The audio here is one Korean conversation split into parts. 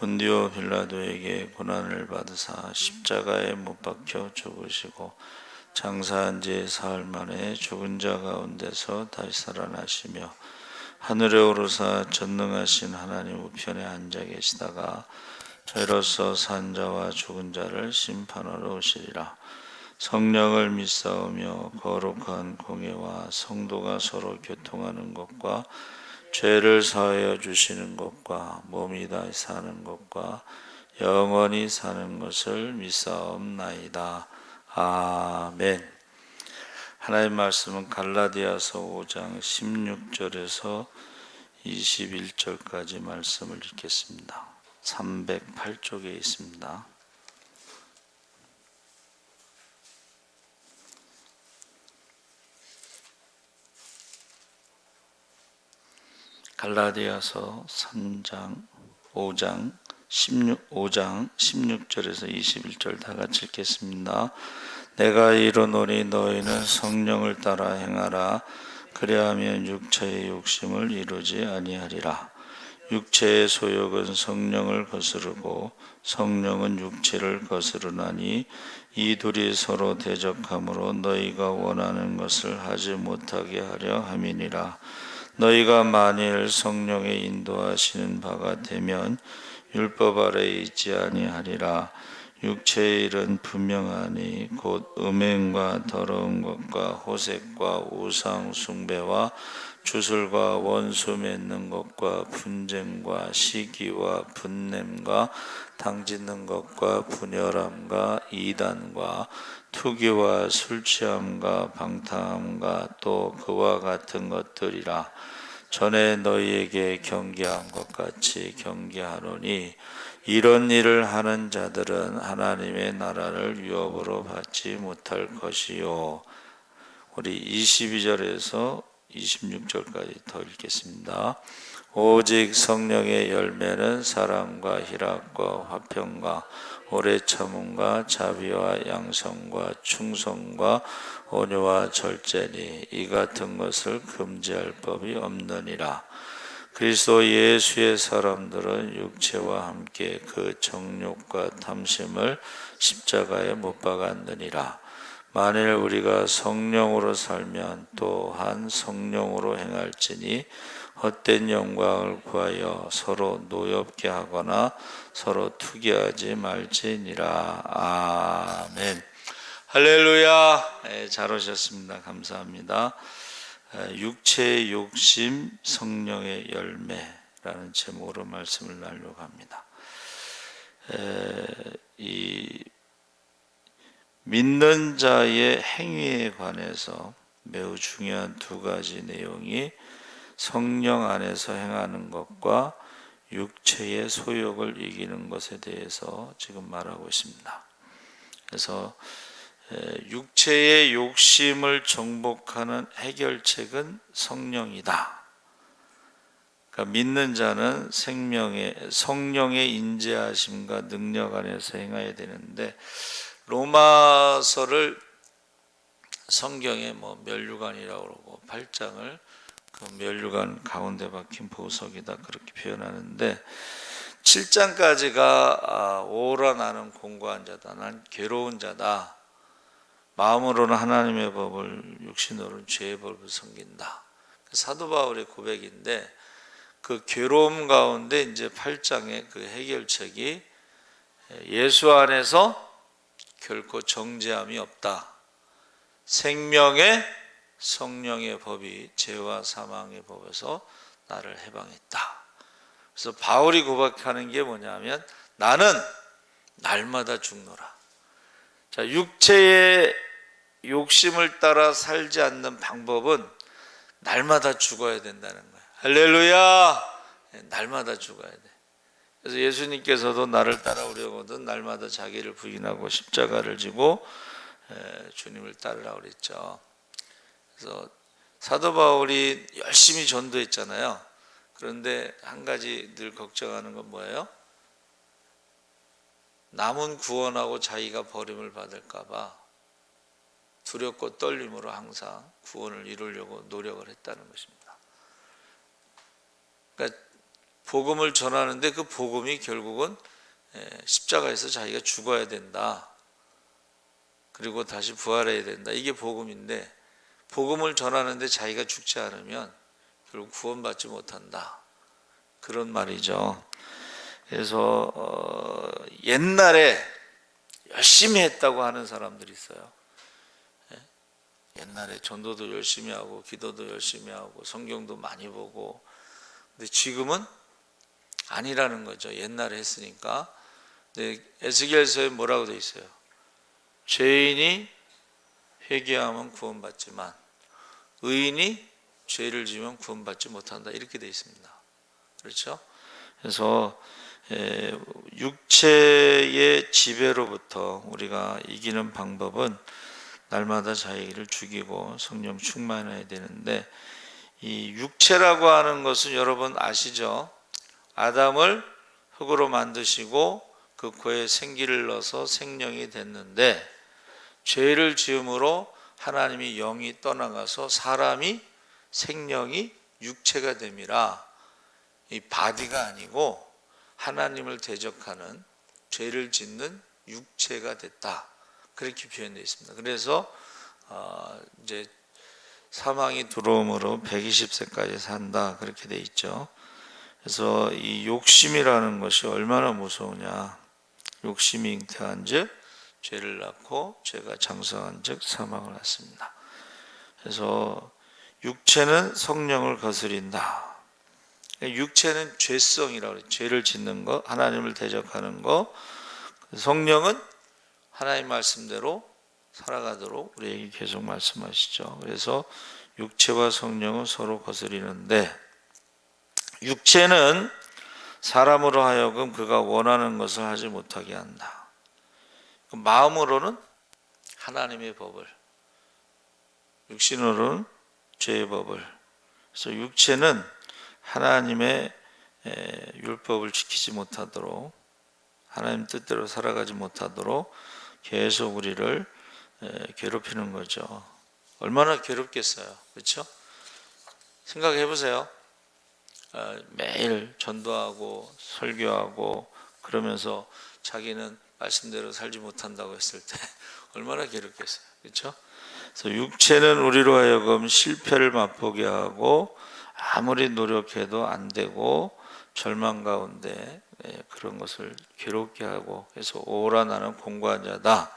본디오 빌라도에게 고난을 받으사 십자가에 못 박혀 죽으시고 장사한 지 사흘 만에 죽은 자 가운데서 다시 살아나시며 하늘에 오르사 전능하신 하나님 우편에 앉아 계시다가 저희로서 산 자와 죽은 자를 심판하러 오시리라. 성령을 믿사오며 거룩한 공예와 성도가 서로 교통하는 것과 죄를 사하여 주시는 것과 몸이 다시 사는 것과 영원히 사는 것을 믿사옵나이다. 아멘. 하나님 말씀은 갈라디아서 5장 16절에서 21절까지 말씀을 읽겠습니다. 308쪽에 있습니다. 갈라디아서 5장 16절에서 21절 다 같이 읽겠습니다. 내가 이르노니 너희는 성령을 따라 행하라. 그리하면 육체의 욕심을 이루지 아니하리라. 육체의 소욕은 성령을 거스르고 성령은 육체를 거스르나니 이 둘이 서로 대적하므로 너희가 원하는 것을 하지 못하게 하려 함이니라. 너희가 만일 성령의 인도하시는 바가 되면 율법 아래에 있지 아니하리라. 육체의 일은 분명하니 곧 음행과 더러운 것과 호색과 우상 숭배와 주술과 원수 맺는 것과 분쟁과 시기와 분냄과 당짓는 것과 분열함과 이단과 투기와 술취함과 방탕함과 또 그와 같은 것들이라. 전에 너희에게 경계한 것 같이 경계하노니 이런 일을 하는 자들은 하나님의 나라를 유업으로 받지 못할 것이요. 우리 22절에서 26절까지 더 읽겠습니다. 오직 성령의 열매는 사랑과 희락과 화평과 오래 참음과 자비와 양성과 충성과 온유와 절제니 이 같은 것을 금지할 법이 없느니라. 그리스도 예수의 사람들은 육체와 함께 그 정욕과 탐심을 십자가에 못 박았느니라. 만일 우리가 성령으로 살면 또한 성령으로 행할지니 헛된 영광을 구하여 서로 노엽게 하거나 서로 투기하지 말지니라. 아멘. 할렐루야. 잘 오셨습니다. 감사합니다. 육체의 욕심, 성령의 열매라는 제목으로 말씀을 나누려고 합니다. 이 믿는 자의 행위에 관해서 매우 중요한 두 가지 내용이 성령 안에서 행하는 것과 육체의 소욕을 이기는 것에 대해서 지금 말하고 있습니다. 그래서 육체의 욕심을 정복하는 해결책은 성령이다. 그러니까 믿는 자는 성령의 인재하심과 능력 안에서 행해야 되는데, 로마서를 성경에 멸류관이라고 그러고 8장을 그 멸류관 가운데 박힌 보석이다 그렇게 표현하는데, 7장까지가 오라 나는 공고한 자다, 난 괴로운 자다, 마음으로는 하나님의 법을 육신으로는 죄의 법을 섬긴다. 사도 바울의 고백인데, 그 괴로움 가운데 이제 8장의 그 해결책이 예수 안에서 결코 정죄함이 없다. 생명의 성령의 법이 죄와 사망의 법에서 나를 해방했다. 그래서 바울이 고백하는 게 뭐냐면, 나는 날마다 죽노라. 자, 육체의 욕심을 따라 살지 않는 방법은 날마다 죽어야 된다는 거예요. 할렐루야! 날마다 죽어야 돼. 그래서 예수님께서도 나를 따라오려거든 날마다 자기를 부인하고 십자가를 지고 주님을 따르라고 그랬죠. 그래서 사도 바울이 열심히 전도했잖아요. 그런데 한 가지 늘 걱정하는 건 뭐예요? 남은 구원하고 자기가 버림을 받을까 봐 두렵고 떨림으로 항상 구원을 이루려고 노력을 했다는 것입니다. 그러니까 복음을 전하는데 그 복음이 결국은 십자가에서 자기가 죽어야 된다. 그리고 다시 부활해야 된다. 이게 복음인데 복음을 전하는데 자기가 죽지 않으면 결국 구원받지 못한다. 그런 말이죠. 그래서 옛날에 열심히 했다고 하는 사람들이 있어요. 옛날에 전도도 열심히 하고 기도도 열심히 하고 성경도 많이 보고, 근데 지금은 아니라는 거죠. 옛날에 했으니까. 근데 에스겔서에 뭐라고 돼 있어요? 죄인이 회개하면 구원받지만 의인이 죄를 지으면 구원받지 못한다. 이렇게 돼 있습니다. 그렇죠? 그래서 육체의 지배로부터 우리가 이기는 방법은 날마다 자기를 죽이고 성령 충만해야 되는데, 이 육체라고 하는 것은 여러분 아시죠? 아담을 흙으로 만드시고 그 코에 생기를 넣어서 생명이 됐는데, 죄를 지음으로 하나님이 영이 떠나가서 사람이 생명이 육체가 됨이라, 이 바디가 아니고 하나님을 대적하는 죄를 짓는 육체가 됐다. 그렇게 표현되어 있습니다. 그래서 이제 사망이 들어옴으로 120세까지 산다. 그렇게 돼 있죠. 그래서 이 욕심이라는 것이 얼마나 무서우냐. 욕심이 잉태한 즉 죄를 낳고 죄가 장성한 즉 사망을 낳습니다. 그래서 육체는 성령을 거스린다. 육체는 죄성이라고 해요. 죄를 짓는 것, 하나님을 대적하는 것. 성령은 하나님 말씀대로 살아가도록 우리에게 계속 말씀하시죠. 그래서 육체와 성령은 서로 거스리는데, 육체는 사람으로 하여금 그가 원하는 것을 하지 못하게 한다. 마음으로는 하나님의 법을, 육신으로는 죄의 법을. 그래서 육체는 하나님의 율법을 지키지 못하도록, 하나님 뜻대로 살아가지 못하도록 계속 우리를 괴롭히는 거죠. 얼마나 괴롭겠어요. 그렇죠? 생각해 보세요. 매일 전도하고 설교하고 그러면서 자기는 말씀대로 살지 못한다고 했을 때 얼마나 괴롭겠어요. 그렇죠? 그래서 육체는 우리로 하여금 실패를 맛보게 하고 아무리 노력해도 안 되고 절망 가운데 그런 것을 괴롭게 하고, 그래서 오라 나는 공고한 자다.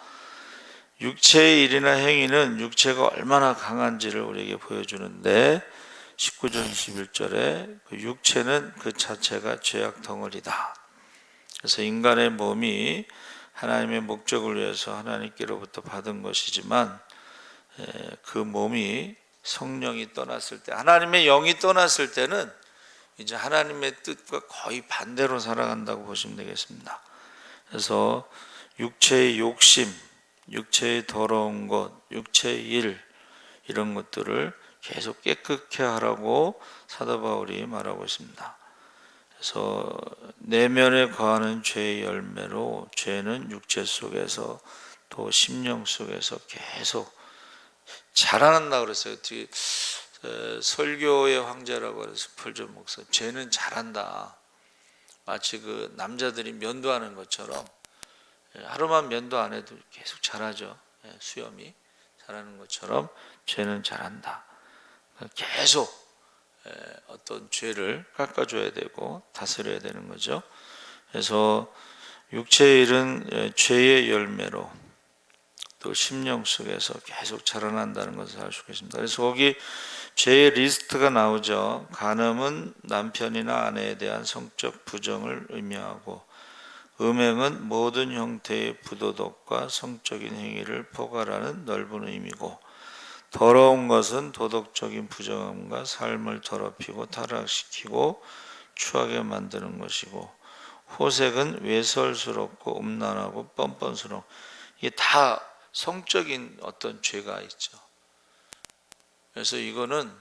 육체의 일이나 행위는 육체가 얼마나 강한지를 우리에게 보여주는데, 19절 21절에 그 육체는 그 자체가 죄악 덩어리다. 그래서 인간의 몸이 하나님의 목적을 위해서 하나님께로부터 받은 것이지만, 그 몸이 성령이 떠났을 때, 하나님의 영이 떠났을 때는 이제 하나님의 뜻과 거의 반대로 살아간다고 보시면 되겠습니다. 그래서 육체의 욕심, 육체의 더러운 것, 육체의 일, 이런 것들을 계속 깨끗게 하라고 사도 바울이 말하고 있습니다. 그래서 내면에 거하는 죄의 열매로 죄는 육체 속에서 또 심령 속에서 계속 자라난다 그랬어요. 설교의 황제라고 해서 펄전 목사, 죄는 잘한다. 마치 그 남자들이 면도하는 것처럼 하루만 면도 안 해도 계속 자라죠. 수염이 자라는 것처럼 죄는 잘한다. 계속 어떤 죄를 깎아줘야 되고 다스려야 되는 거죠. 그래서 육체의 일은 죄의 열매로 또 심령 속에서 계속 자라난다는 것을 알 수 있습니다. 그래서 거기 죄의 리스트가 나오죠. 간음은 남편이나 아내에 대한 성적 부정을 의미하고, 음행은 모든 형태의 부도덕과 성적인 행위를 포괄하는 넓은 의미고, 더러운 것은 도덕적인 부정함과 삶을 더럽히고 타락시키고 추하게 만드는 것이고, 호색은 외설스럽고 음란하고 뻔뻔스러운, 이게 다 성적인 어떤 죄가 있죠. 그래서 이거는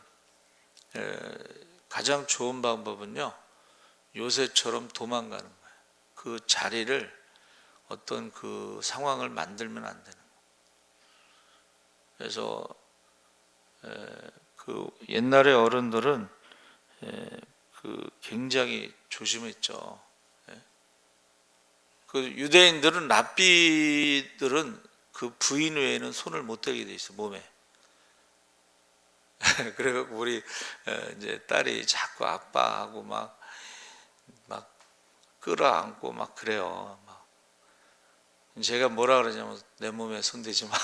가장 좋은 방법은요, 요새처럼 도망가는 거예요. 그 자리를, 어떤 그 상황을 만들면 안 되는 거예요. 그래서 그 옛날의 어른들은 굉장히 조심했죠. 예. 그 유대인들은 랍비들은 그 부인 외에는 손을 못 대게 돼 있어 몸에. 그래갖고 우리 이제 딸이 자꾸 아빠하고 막 끌어안고 막 그래요. 막. 제가 뭐라 그러냐면 내 몸에 손대지 마.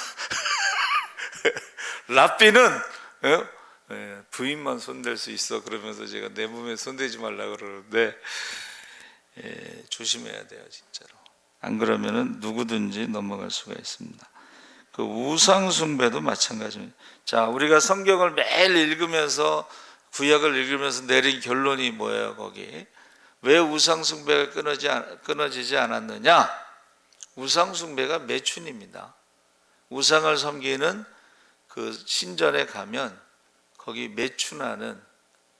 랍비는 부인만 손댈 수 있어. 그러면서 제가 내 몸에 손대지 말라 그러는데 조심해야 돼요, 진짜로. 안 그러면은 누구든지 넘어갈 수가 있습니다. 그 우상 숭배도 마찬가지입니다. 자, 우리가 성경을 매일 읽으면서 구약을 읽으면서 내린 결론이 뭐예요? 거기 왜 우상 숭배가 끊어지지 않았느냐? 우상 숭배가 매춘입니다. 우상을 섬기는 그 신전에 가면 거기 매춘하는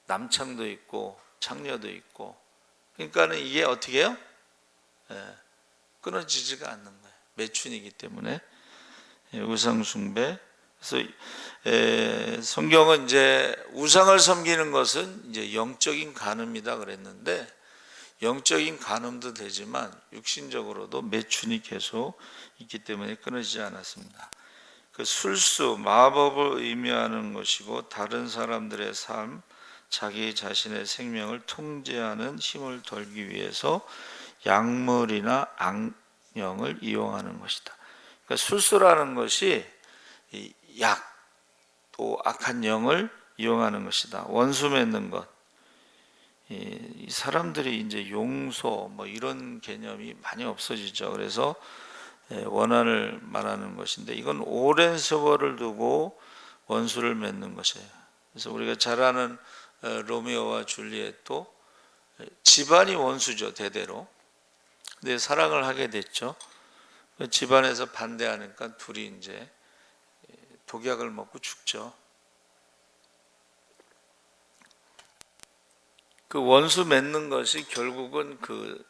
남창도 있고 창녀도 있고, 그러니까는 이게 어떻게 해요? 끊어지지가 않는 거예요. 매춘이기 때문에. 우상 숭배. 그래서 성경은 이제 우상을 섬기는 것은 이제 영적인 간음이다 그랬는데, 영적인 간음도 되지만 육신적으로도 매춘이 계속 있기 때문에 끊어지지 않았습니다. 그 술수, 마법을 의미하는 것이고 다른 사람들의 삶, 자기 자신의 생명을 통제하는 힘을 돌기 위해서 약물이나 악령을 이용하는 것이다. 그러니까 술수라는 것이 약, 또 악한 영을 이용하는 것이다. 원수 맺는 것. 이 사람들이 이제 용서 뭐 이런 개념이 많이 없어지죠. 그래서 원한을 말하는 것인데, 이건 오랜 세월을 두고 원수를 맺는 것이에요. 그래서 우리가 잘 아는 로미오와 줄리엣도 집안이 원수죠, 대대로. 근데 사랑을 하게 됐죠. 집안에서 반대하니까 둘이 이제 독약을 먹고 죽죠. 그 원수 맺는 것이 결국은 그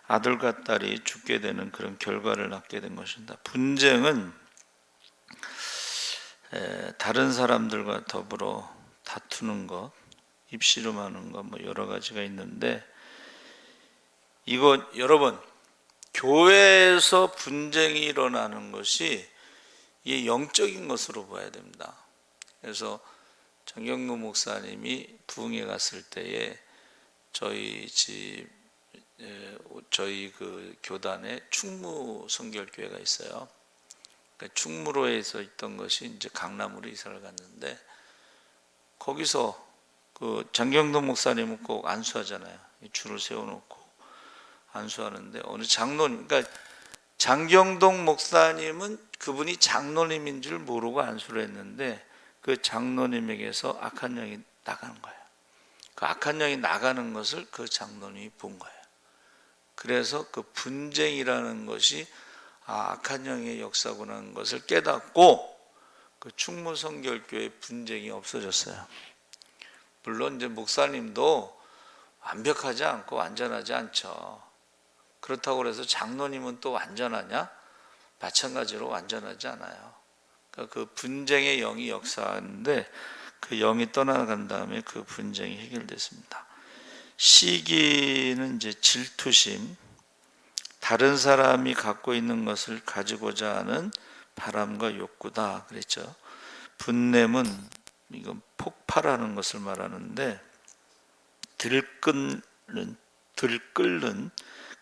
아들과 딸이 죽게 되는 그런 결과를 낳게 된 것입니다. 분쟁은 다른 사람들과 더불어 다투는 것, 입씨름하는 것, 뭐 여러 가지가 있는데, 이거 여러분, 교회에서 분쟁이 일어나는 것이 이게 영적인 것으로 봐야 됩니다. 그래서 정경루 목사님이 부흥회 갔을 때에 저희 그 교단에 충무 성결교회가 있어요. 그러니까 충무로에서 있던 것이 이제 강남으로 이사를 갔는데, 거기서 그 장경동 목사님은 꼭 안수하잖아요. 줄을 세워놓고 안수하는데, 어느 장로님, 그러니까 장경동 목사님은 그분이 장로님인 줄 모르고 안수를 했는데, 그 장로님에게서 악한 영이 나가는 거예요. 그 악한 영이 나가는 것을 그 장로님이 본 거예요. 그래서 그 분쟁이라는 것이 악한 영의 역사구나 하는 것을 깨닫고 그 충무성결교회 분쟁이 없어졌어요. 물론 이제 목사님도 완벽하지 않고 완전하지 않죠. 그렇다고 해서 장로님은 또 완전하냐? 마찬가지로 완전하지 않아요. 그러니까 그 분쟁의 영이 역사하는데, 그 영이 떠나간 다음에 그 분쟁이 해결됐습니다. 시기는 이제 질투심, 다른 사람이 갖고 있는 것을 가지고자 하는 바람과 욕구다 그랬죠. 분냄은 이건 폭발하는 것을 말하는데, 들끓는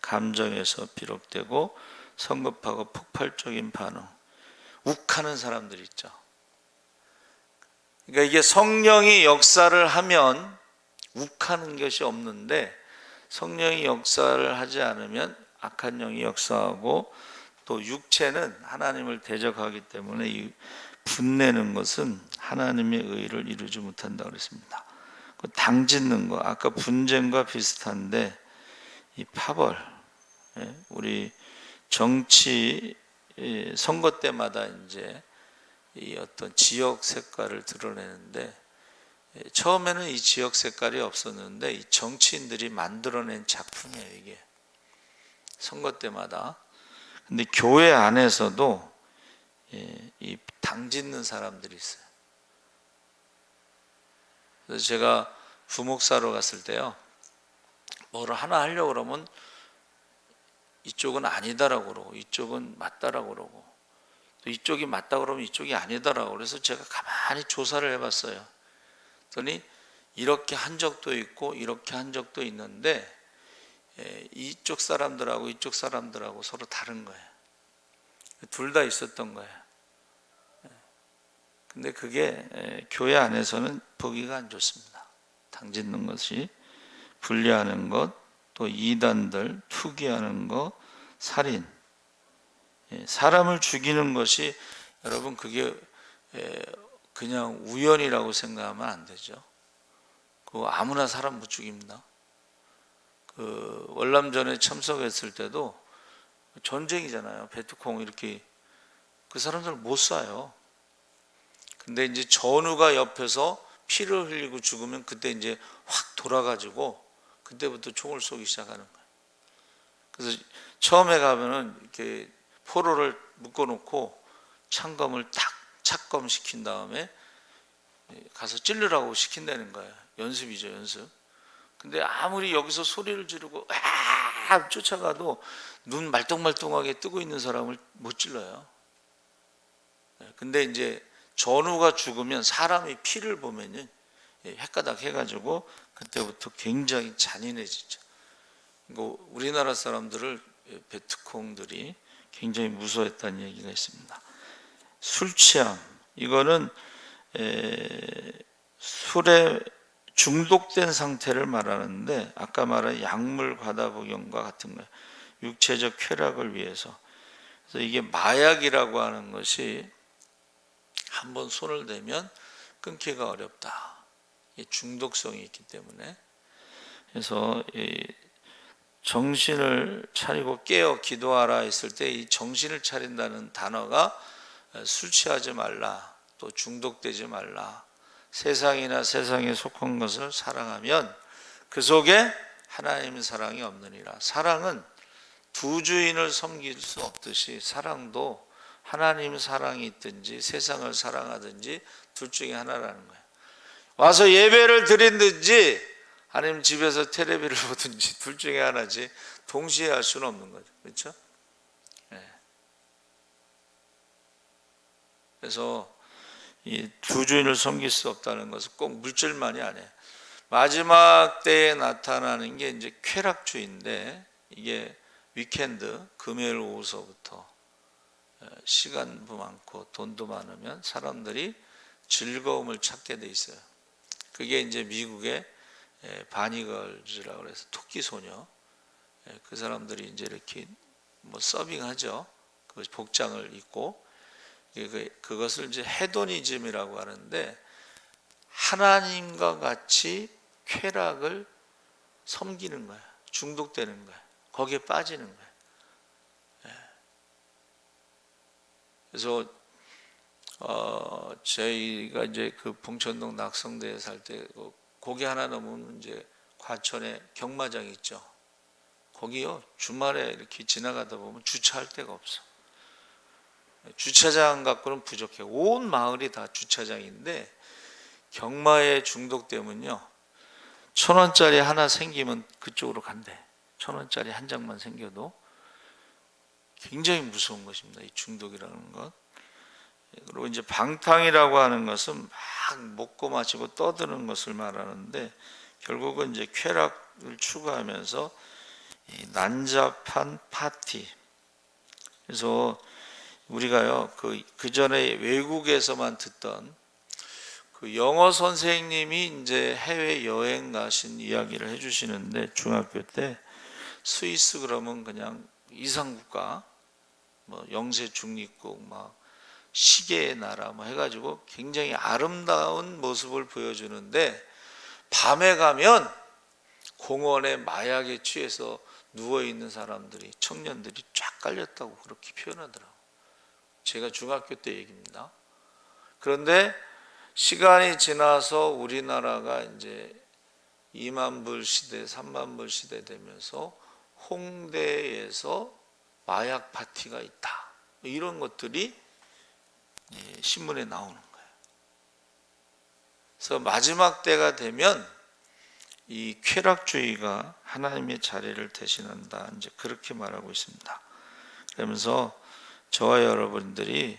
감정에서 비롯되고 성급하고 폭발적인 반응, 욱하는 사람들이 있죠. 그러니까 이게 성령이 역사를 하면 욱하는 것이 없는데, 성령이 역사를 하지 않으면 악한 영이 역사하고, 또 육체는 하나님을 대적하기 때문에 이 분내는 것은 하나님의 의를 이루지 못한다 그랬습니다. 당 짓는 거, 아까 분쟁과 비슷한데, 이 파벌, 우리 정치 선거 때마다 이제 이 어떤 지역 색깔을 드러내는데, 처음에는 이 지역 색깔이 없었는데 이 정치인들이 만들어낸 작품이에요, 이게. 선거 때마다. 근데 교회 안에서도 이 당 짓는 사람들이 있어요. 그래서 제가 부목사로 갔을 때요, 뭐를 하나 하려고 그러면 이쪽은 아니다라고 그러고 이쪽은 맞다라고 그러고 또 이쪽이 맞다 그러면 이쪽이 아니다라고. 그래서 제가 가만히 조사를 해봤어요. 그랬더니 이렇게 한 적도 있고 이렇게 한 적도 있는데 이쪽 사람들하고 이쪽 사람들하고 서로 다른 거예요. 둘 다 있었던 거예요. 근데 그게 교회 안에서는 보기가 안 좋습니다. 당짓는 것이, 분리하는 것, 또 이단들, 투기하는 것, 살인, 사람을 죽이는 것이, 여러분 그게 그냥 우연이라고 생각하면 안 되죠. 그 아무나 사람 못 죽입니다. 그 월남전에 참석했을 때도 전쟁이잖아요. 베트콩 이렇게 그 사람들 못 쏴요. 근데 이제 전우가 옆에서 피를 흘리고 죽으면 그때 이제 확 돌아가지고 그때부터 총을 쏘기 시작하는 거예요. 그래서 처음에 가면은 이렇게 포로를 묶어놓고 창검을 딱 착검시킨 다음에 가서 찔르라고 시킨다는 거예요. 연습이죠, 연습. 근데 아무리 여기서 소리를 지르고 쫓아가도 눈 말똥말똥하게 뜨고 있는 사람을 못 찔러요. 근데 이제 전우가 죽으면 사람의 피를 보면은 헷가닥 해가지고 그때부터 굉장히 잔인해지죠. 우리나라 사람들을 베트콩들이 굉장히 무서워했다는 얘기가 있습니다. 술 취함, 이거는 술에 중독된 상태를 말하는데 아까 말한 약물 과다 복용과 같은 거예요. 육체적 쾌락을 위해서. 그래서 이게 마약이라고 하는 것이 한번 손을 대면 끊기가 어렵다. 이게 중독성이 있기 때문에. 그래서 정신을 차리고 깨어 기도하라 했을 때 이 정신을 차린다는 단어가 술 취하지 말라, 또 중독되지 말라, 세상이나 세상에 속한 것을 사랑하면 그 속에 하나님의 사랑이 없느니라. 사랑은 두 주인을 섬길 수 없듯이 사랑도 하나님 사랑이 있든지 세상을 사랑하든지 둘 중에 하나라는 거예요. 와서 예배를 드리든지 아니면 집에서 텔레비를 보든지 둘 중에 하나지 동시에 할 수는 없는 거죠. 그렇죠? 네. 그래서 이 두 주인을 섬길 수 없다는 것은 꼭 물질만이 아니에요. 마지막 때에 나타나는 게 이제 쾌락주의인데, 이게 위켄드 금요일 오후서부터 시간도 많고 돈도 많으면 사람들이 즐거움을 찾게 돼 있어요. 그게 이제 미국의 바니걸즈라고 해서 토끼 소녀, 그 사람들이 이제 이렇게 뭐 서빙하죠. 그 복장을 입고 그것을 이제 헤도니즘이라고 하는데, 하나님과 같이 쾌락을 섬기는 거야. 중독되는 거야. 거기에 빠지는 거야. 그래서 저희가 이제 그 봉천동 낙성대에 살 때 고개 하나 넘으면 이제 과천에 경마장이 있죠. 거기요, 주말에 이렇게 지나가다 보면 주차할 데가 없어. 주차장 갖고는 부족해. 온 마을이 다 주차장인데 경마에 중독되면요, 1,000원짜리 하나 생기면 그쪽으로 간대. 1,000원짜리 한 장만 생겨도. 굉장히 무서운 것입니다, 이 중독이라는 것. 그리고 이제 방탕이라고 하는 것은 막 먹고 마시고 떠드는 것을 말하는데, 결국은 이제 쾌락을 추구하면서 이 난잡한 파티. 그래서 우리가요, 그 전에 외국에서만 듣던 그 영어 선생님이 이제 해외 여행 가신 이야기를 해주시는데, 중학교 때 스위스 그러면 그냥 이상국가, 뭐 영세 중립국, 막 시계의 나라 뭐 해가지고 굉장히 아름다운 모습을 보여주는데, 밤에 가면 공원에 마약에 취해서 누워있는 사람들이, 청년들이 쫙 깔렸다고 그렇게 표현하더라고요. 제가 중학교 때 얘기입니다. 그런데 시간이 지나서 우리나라가 이제 2만 불 시대, 3만 불 시대 되면서 홍대에서 마약 파티가 있다, 이런 것들이 신문에 나오는 거예요. 그래서 마지막 때가 되면 이 쾌락주의가 하나님의 자리를 대신한다, 이제 그렇게 말하고 있습니다. 그러면서 저와 여러분들이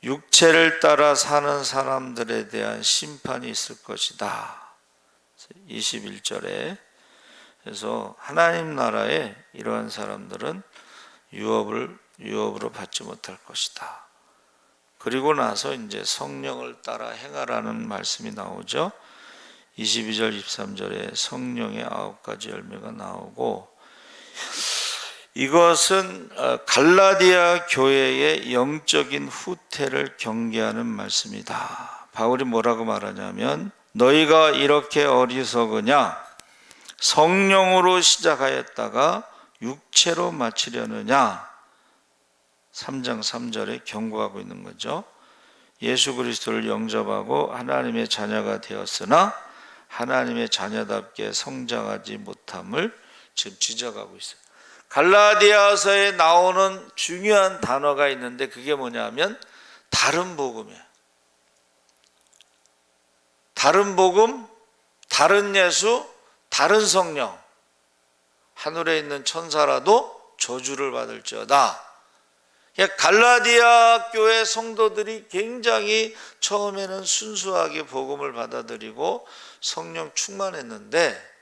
육체를 따라 사는 사람들에 대한 심판이 있을 것이다. 21절에 그래서 하나님 나라에 이러한 사람들은 유업으로 받지 못할 것이다. 그리고 나서 이제 성령을 따라 행하라는 말씀이 나오죠. 22절 23절에 성령의 9가지 열매가 나오고, 이것은 갈라디아 교회의 영적인 후퇴를 경계하는 말씀이다. 바울이 뭐라고 말하냐면, 너희가 이렇게 어리석으냐, 성령으로 시작하였다가 육체로 마치려느냐. 3장 3절에 경고하고 있는 거죠. 예수 그리스도를 영접하고 하나님의 자녀가 되었으나 하나님의 자녀답게 성장하지 못함을 지금 지적하고 있어요. 갈라디아서에 나오는 중요한 단어가 있는데 그게 뭐냐면 다른 복음이에요. 다른 복음, 다른 예수, 다른 성령. 하늘에 있는 천사라도 저주를 받을지어다. 갈라디아 교회 성도들이 굉장히 처음에는 순수하게 복음을 받아들이고 성령 충만했는데,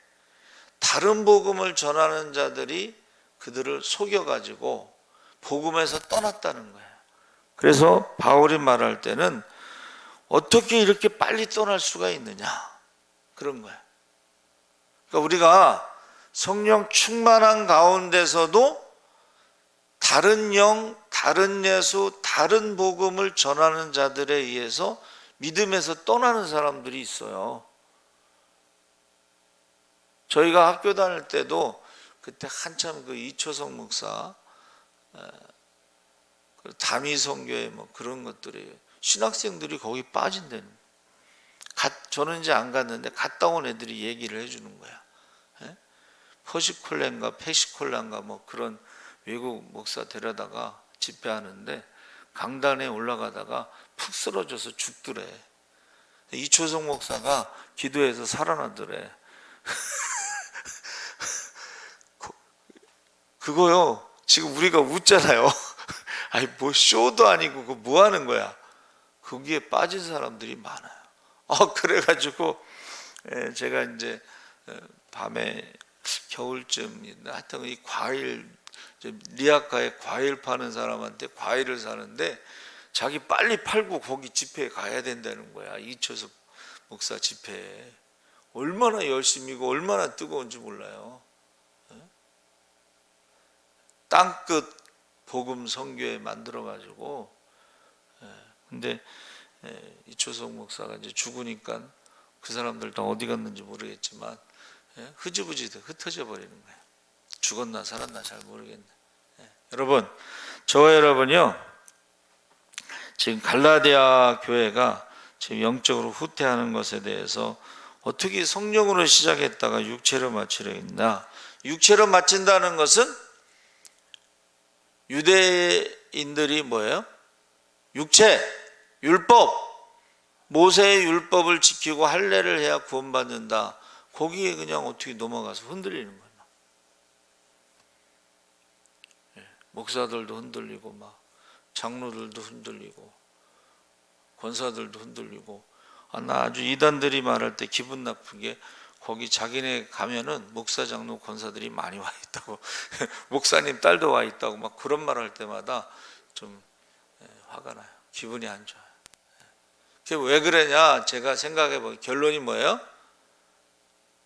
다른 복음을 전하는 자들이 그들을 속여가지고 복음에서 떠났다는 거예요. 그래서 바울이 말할 때는 어떻게 이렇게 빨리 떠날 수가 있느냐, 그런 거예요. 그러니까 우리가 성령 충만한 가운데서도 다른 영, 다른 예수, 다른 복음을 전하는 자들에 의해서 믿음에서 떠나는 사람들이 있어요. 저희가 학교 다닐 때도 그때 한참 그 이초성 목사, 다미성교회 뭐 그런 것들이 신학생들이 거기 빠진다는. 저는 이제 안 갔는데 갔다 온 애들이 얘기를 해주는 거야. 퍼시콜레인가 페시콜레인가 뭐 그런 외국 목사 데려다가 집회하는데 강단에 올라가다가 푹 쓰러져서 죽더래. 이초성 목사가 기도해서 살아나더래. 그거요, 지금 우리가 웃잖아요. 아니 뭐 쇼도 아니고 그거 뭐 하는 거야. 거기에 빠진 사람들이 많아요. 그래가지고 제가 이제 밤에 겨울쯤 하여튼 이 과일, 리아카에 과일 파는 사람한테 과일을 사는데 자기 빨리 팔고 거기 집회에 가야 된다는 거야. 이초석 목사 집회에. 얼마나 열심이고 얼마나 뜨거운지 몰라요. 땅끝 복음 선교회 만들어가지고. 근데 이초석 목사가 이제 죽으니까 그 사람들 다 어디 갔는지 모르겠지만 흐지부지 흩어져 버리는 거예요. 죽었나 살았나 잘 모르겠네. 여러분, 저와 여러분이요, 지금 갈라디아 교회가 지금 영적으로 후퇴하는 것에 대해서 어떻게 성령으로 시작했다가 육체로 마치려 했나. 육체로 마친다는 것은 유대인들이 뭐예요? 육체, 율법, 모세의 율법을 지키고 할례를 해야 구원받는다. 거기에 그냥 어떻게 넘어가서 흔들리는 거예요. 목사들도 흔들리고 막 장로들도 흔들리고 권사들도 흔들리고. 나 아주 이단들이 말할 때 기분 나쁘게 거기 자기네 가면은 목사, 장로, 권사들이 많이 와 있다고 목사님 딸도 와 있다고 막 그런 말 할 때마다 좀 화가 나요. 기분이 안 좋아요. 그게 왜 그러냐, 제가 생각해 보면 결론이 뭐예요?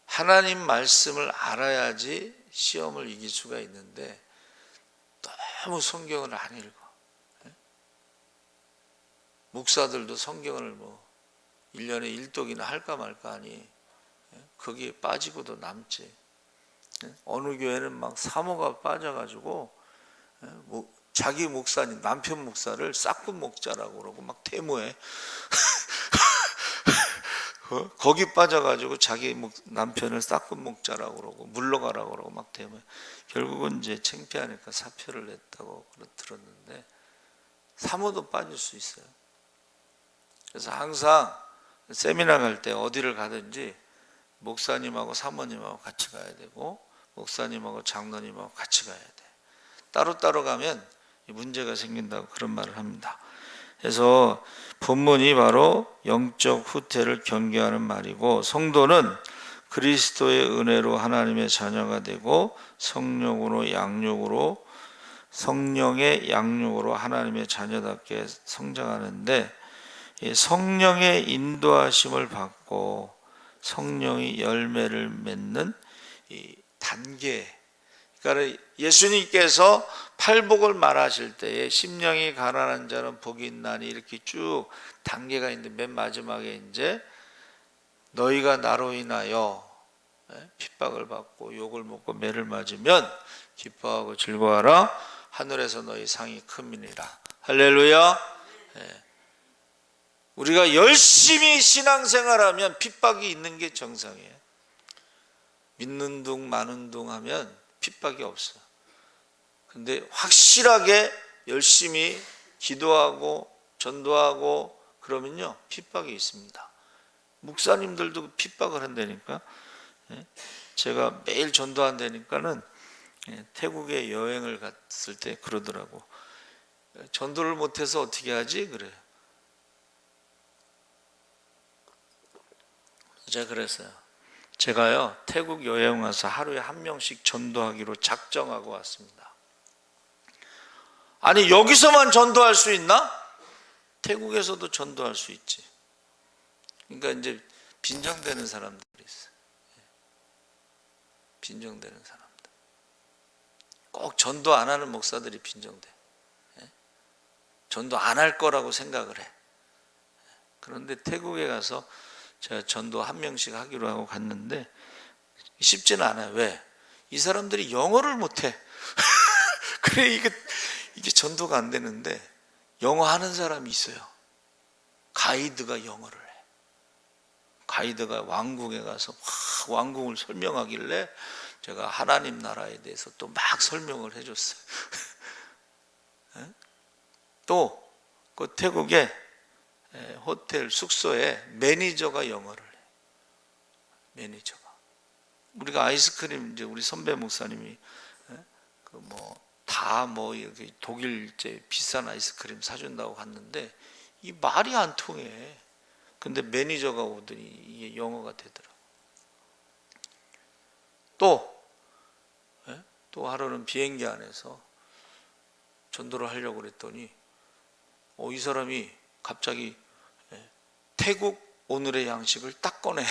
하나님 말씀을 알아야지 시험을 이길 수가 있는데 너무 성경을 안 읽어. 목사들도 성경을 뭐 1년에 1독이나 할까 말까 하니 거기에 빠지고도 남지. 어느 교회는 막 사모가 빠져가지고 자기 목사님, 남편 목사를 싹군 목자라고 그러고 막 데모해. 거기 빠져가지고 자기 남편을 싹군 목자라고 그러고 물러가라고 그러고 막 데모해. 결국은 이제 창피하니까 사표를 냈다고 들었는데, 사모도 빠질 수 있어요. 그래서 항상 세미나 갈 때 어디를 가든지 목사님하고 사모님하고 같이 가야 되고 목사님하고 장로님하고 같이 가야 돼. 따로따로 가면 문제가 생긴다고 그런 말을 합니다. 그래서 본문이 바로 영적 후퇴를 경계하는 말이고, 성도는 그리스도의 은혜로 하나님의 자녀가 되고 성령의 양육으로 하나님의 자녀답게 성장하는데, 성령의 인도하심을 받고 성령이 열매를 맺는 이 단계, 그러니까 예수님께서 팔복을 말하실 때에 심령이 가난한 자는 복이 있나니 이렇게 쭉 단계가 있는데, 맨 마지막에 이제 너희가 나로 인하여 핍박을 받고 욕을 먹고 매를 맞으면 기뻐하고 즐거워하라, 하늘에서 너희 상이 큼이니라. 할렐루야. 우리가 열심히 신앙생활하면 핍박이 있는 게 정상이에요. 믿는 둥 마는 둥 하면 핍박이 없어. 근데 확실하게 열심히 기도하고 전도하고 그러면요, 핍박이 있습니다. 목사님들도 핍박을 한다니까. 제가 매일 전도한다니까는 태국에 여행을 갔을 때 그러더라고. 전도를 못해서 어떻게 하지? 그래요. 제가 그랬어요. 제가요, 태국 여행 와서 하루에 한 명씩 전도하기로 작정하고 왔습니다. 아니, 여기서만 전도할 수 있나? 태국에서도 전도할 수 있지. 그러니까 이제 빈정되는 사람들이 있어요. 빈정되는 사람들. 꼭 전도 안 하는 목사들이 빈정돼. 전도 안 할 거라고 생각을 해. 그런데 태국에 가서 제가 전도 한 명씩 하기로 하고 갔는데 쉽지는 않아요. 왜? 이 사람들이 영어를 못해. 그래, 이게 전도가 안 되는데, 영어 하는 사람이 있어요. 가이드가 영어를 해. 가이드가 왕궁에 가서 막 왕궁을 설명하길래 제가 하나님 나라에 대해서 또 막 설명을 해줬어요. 또 그 태국에 호텔 숙소에 매니저가 영어를 해. 매니저가. 우리가 아이스크림, 이제 우리 선배 목사님이 이렇게 독일제 비싼 아이스크림 사준다고 갔는데 이 말이 안 통해. 근데 매니저가 오더니 이게 영어가 되더라고. 또 하루는 비행기 안에서 전도를 하려고 그랬더니 이 사람이 갑자기 태국 오늘의 양식을 딱 꺼내.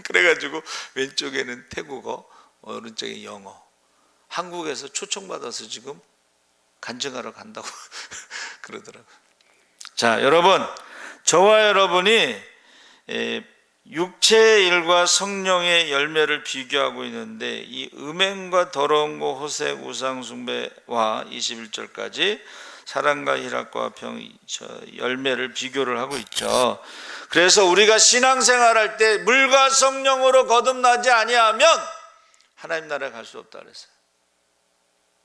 그래가지고 왼쪽에는 태국어, 오른쪽에 영어. 한국에서 초청받아서 지금 간증하러 간다고 그러더라고요. 자, 여러분, 저와 여러분이 육체의 일과 성령의 열매를 비교하고 있는데, 이 음행과 더러운 거, 호색, 우상 숭배와 21절까지 사랑과 희락과 평, 열매를 비교를 하고 있죠. 그래서 우리가 신앙생활할 때 물과 성령으로 거듭나지 아니하면 하나님 나라에 갈 수 없다 그랬어요.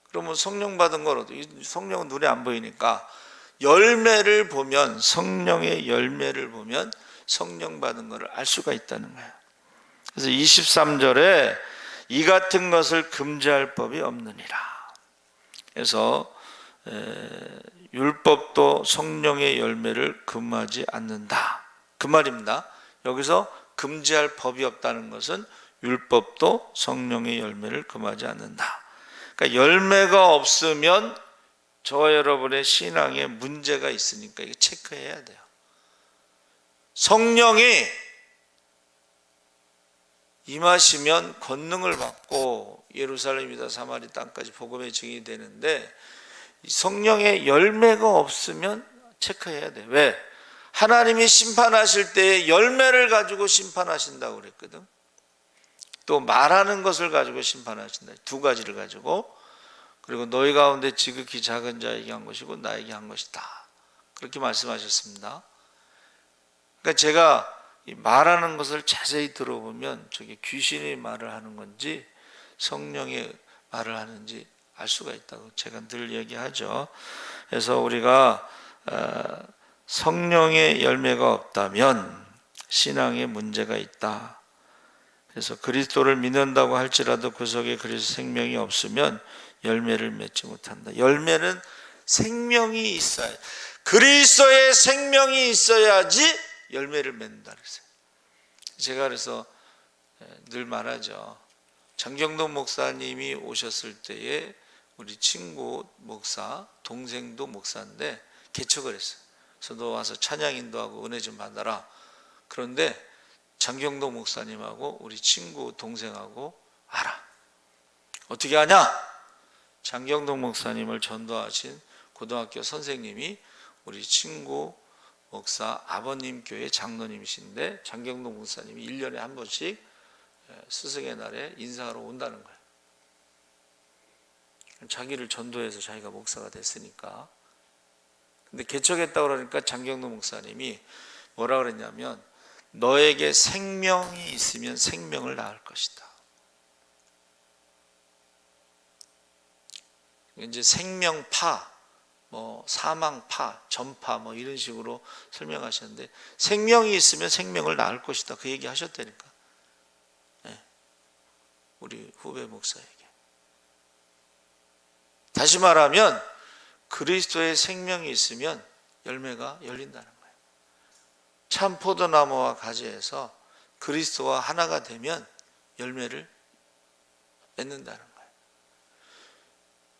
그러면 성령 받은 거로도, 성령은 눈에 안 보이니까 열매를 보면, 성령의 열매를 보면 성령 받은 거를 알 수가 있다는 거예요. 그래서 23절에 이 같은 것을 금지할 법이 없느니라. 그래서 율법도 성령의 열매를 금하지 않는다, 그 말입니다. 여기서 금지할 법이 없다는 것은 율법도 성령의 열매를 금하지 않는다. 그러니까 열매가 없으면 저와 여러분의 신앙에 문제가 있으니까 이거 체크해야 돼요. 성령이 임하시면 권능을 받고 예루살렘이다 사마리 땅까지 복음의 증인이 되는데, 성령의 열매가 없으면 체크해야 돼. 왜? 하나님이 심판하실 때 열매를 가지고 심판하신다고 그랬거든. 또 말하는 것을 가지고 심판하신다. 두 가지를 가지고. 그리고 너희 가운데 지극히 작은 자에게 한 것이고 나에게 한 것이다, 그렇게 말씀하셨습니다. 그러니까 제가 말하는 것을 자세히 들어보면 저게 귀신이 말을 하는 건지 성령의 말을 하는지 알 수가 있다고 제가 늘 얘기하죠. 그래서 우리가 성령의 열매가 없다면 신앙에 문제가 있다. 그래서 그리스도를 믿는다고 할지라도 그 속에 그리스도 생명이 없으면 열매를 맺지 못한다. 열매는 생명이 있어야, 그리스도의 생명이 있어야지 열매를 맺는다 그랬어요. 제가 그래서 늘 말하죠. 장경동 목사님이 오셨을 때에 우리 친구 목사, 동생도 목사인데 개척을 했어요. 그래서 너 와서 찬양 인도하고 은혜 좀 받아라. 그런데 장경동 목사님하고 우리 친구 동생하고 알아. 어떻게 하냐? 장경동 목사님을 전도하신 고등학교 선생님이 우리 친구 목사 아버님 교회 장로님이신데, 장경동 목사님이 1년에 한 번씩 스승의 날에 인사하러 온다는 거예요. 자기를 전도해서 자기가 목사가 됐으니까. 근데 개척했다고 그러니까 장경동 목사님이 뭐라 그랬냐면, 너에게 생명이 있으면 생명을 낳을 것이다. 이제 생명파, 뭐 사망파, 전파 뭐 이런 식으로 설명하셨는데, 생명이 있으면 생명을 낳을 것이다, 그 얘기 하셨다니까. 네. 우리 후배 목사에게. 다시 말하면 그리스도의 생명이 있으면 열매가 열린다는 거예요. 참 포도나무와 가지에서 그리스도와 하나가 되면 열매를 맺는다는 거예요.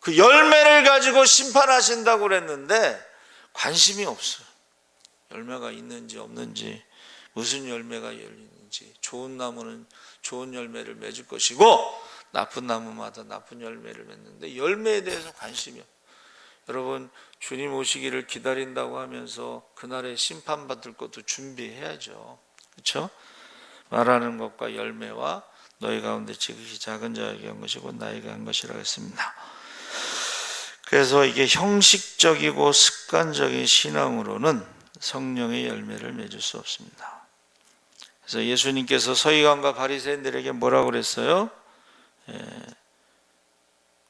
그 열매를 가지고 심판하신다고 그랬는데 관심이 없어요. 열매가 있는지 없는지, 무슨 열매가 열리는지. 좋은 나무는 좋은 열매를 맺을 것이고 나쁜 나무마다 나쁜 열매를 맺는데 열매에 대해서 관심이 없어요. 여러분, 주님 오시기를 기다린다고 하면서 그날에 심판받을 것도 준비해야죠. 그렇죠? 말하는 것과 열매와 너희 가운데 지극히 작은 자에게 한 것이고 나에게 한 것이라고 했습니다. 그래서 이게 형식적이고 습관적인 신앙으로는 성령의 열매를 맺을 수 없습니다. 그래서 예수님께서 서기관과 바리새인들에게 뭐라고 그랬어요?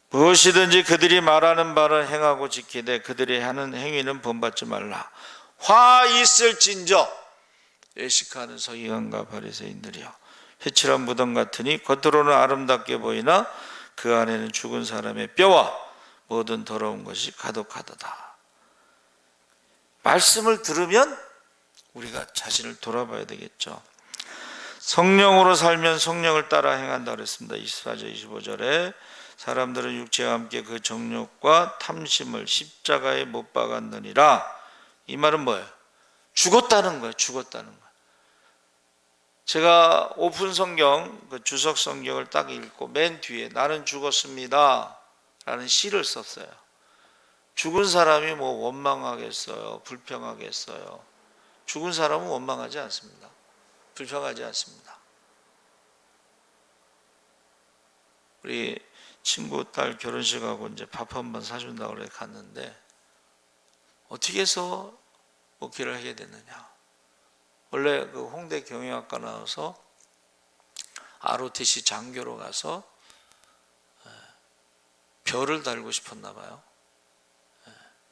무엇이든지 그들이 말하는 바를 행하고 지키되 그들이 하는 행위는 본받지 말라. 화 있을진저 외식하는 서기관과 바리새인들이여, 회칠한 무덤 같으니 겉으로는 아름답게 보이나 그 안에는 죽은 사람의 뼈와 모든 더러운 것이 가득하도다. 말씀을 들으면 우리가 자신을 돌아봐야 되겠죠. 성령으로 살면 성령을 따라 행한다 그랬습니다. 24절 25절에 사람들은 육체와 함께 그 정욕과 탐심을 십자가에 못 박았느니라. 이 말은 뭐예요? 죽었다는 거예요. 죽었다는 거예요. 제가 오픈 성경, 그 주석 성경을 딱 읽고 맨 뒤에 나는 죽었습니다 라는 시를 썼어요. 죽은 사람이 뭐 원망하겠어요? 불평하겠어요? 죽은 사람은 원망하지 않습니다. 불평하지 않습니다. 우리 친구 딸 결혼식하고 이제 밥 한번 사준다고 그래 갔는데, 어떻게 해서 목회를 하게 됐느냐? 원래 그 홍대 경영학과 나와서 ROTC 장교로 가서 별을 달고 싶었나 봐요.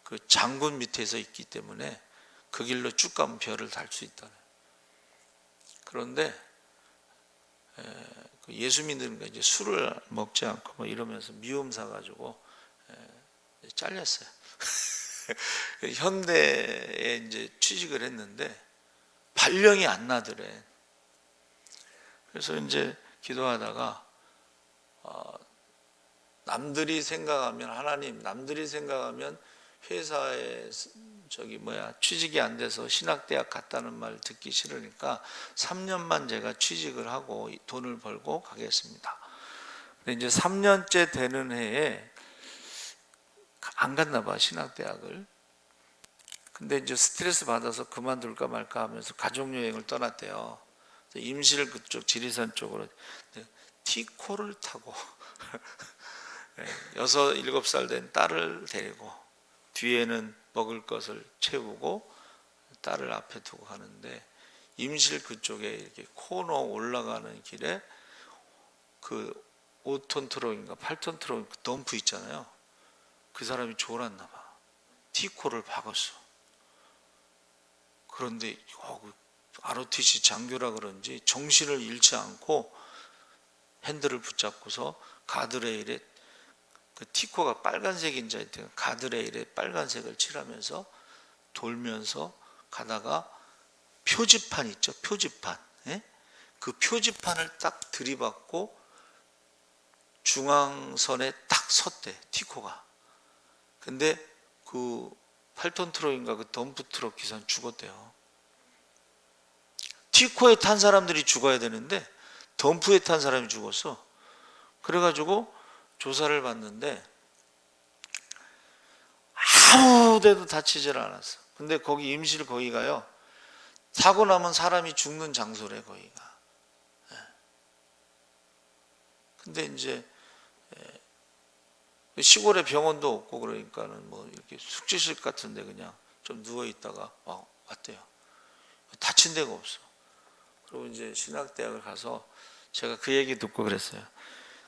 그 장군 밑에서 있기 때문에 그 길로 쭉 가면 별을 달 수 있다. 그런데 예수 믿는 거 이제 술을 먹지 않고 뭐 이러면서 미움 사가지고 잘렸어요. 현대에 이제 취직을 했는데 발령이 안 나더래. 그래서 이제 기도하다가 남들이 생각하면, 하나님, 남들이 생각하면 회사에 취직이 안 돼서 신학대학 갔다는 말 듣기 싫으니까 3년만 제가 취직을 하고 돈을 벌고 가겠습니다. 근데 이제 3년째 되는 해에 안 갔나 봐, 신학대학을. 근데 이제 스트레스 받아서 그만둘까 말까 하면서 가족여행을 떠났대요. 임실 그쪽 지리산 쪽으로 티코를 타고 6, 7살 된 딸을 데리고 뒤에는 먹을 것을 채우고 딸을 앞에 두고 가는데, 임실 그쪽에 이렇게 코너 올라가는 길에 그 5톤 트럭인가 8톤 트럭 덤프 있잖아요. 그 사람이 졸았나 봐. 티코를 박았어. 그런데 ROTC 장교라 그런지 정신을 잃지 않고 핸들을 붙잡고서 가드레일에 그 티코가 빨간색인 하여튼 가드레일에 빨간색을 칠하면서 돌면서 가다가 표지판 있죠, 표지판. 예? 그 표지판을 딱 들이받고 중앙선에 딱 섰대, 티코가. 근데 그 8톤 트럭인가 그 덤프 트럭 기사는 죽었대요. 티코에 탄 사람들이 죽어야 되는데 덤프에 탄 사람이 죽었어. 그래가지고 조사를 받는데 아무데도 다치질 않았어. 근데 거기 임실 거기가요, 사고 나면 사람이 죽는 장소래 거기가. 근데 이제 시골에 병원도 없고 그러니까는 뭐 이렇게 숙직실 같은데 그냥 좀 누워 있다가 왔대요. 다친 데가 없어. 그리고 이제 신학대학을 가서 제가 그 얘기 듣고 그랬어요.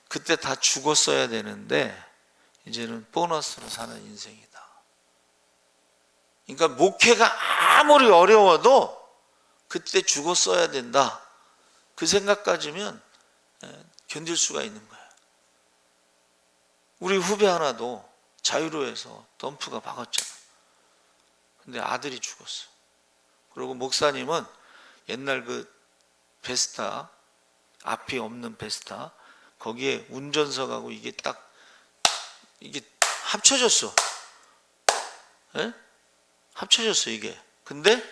그때 다 죽었어야 되는데 이제는 보너스로 사는 인생이다. 그러니까 목회가 아무리 어려워도 그때 죽었어야 된다. 그 생각까지면 견딜 수가 있는 거예요. 우리 후배 하나도 자유로에서 덤프가 박았잖아. 근데 아들이 죽었어. 그리고 목사님은 옛날 그 베스타, 앞이 없는 베스타, 거기에 운전석하고 이게 딱 이게 합쳐졌어. 예? 합쳐졌어 이게. 근데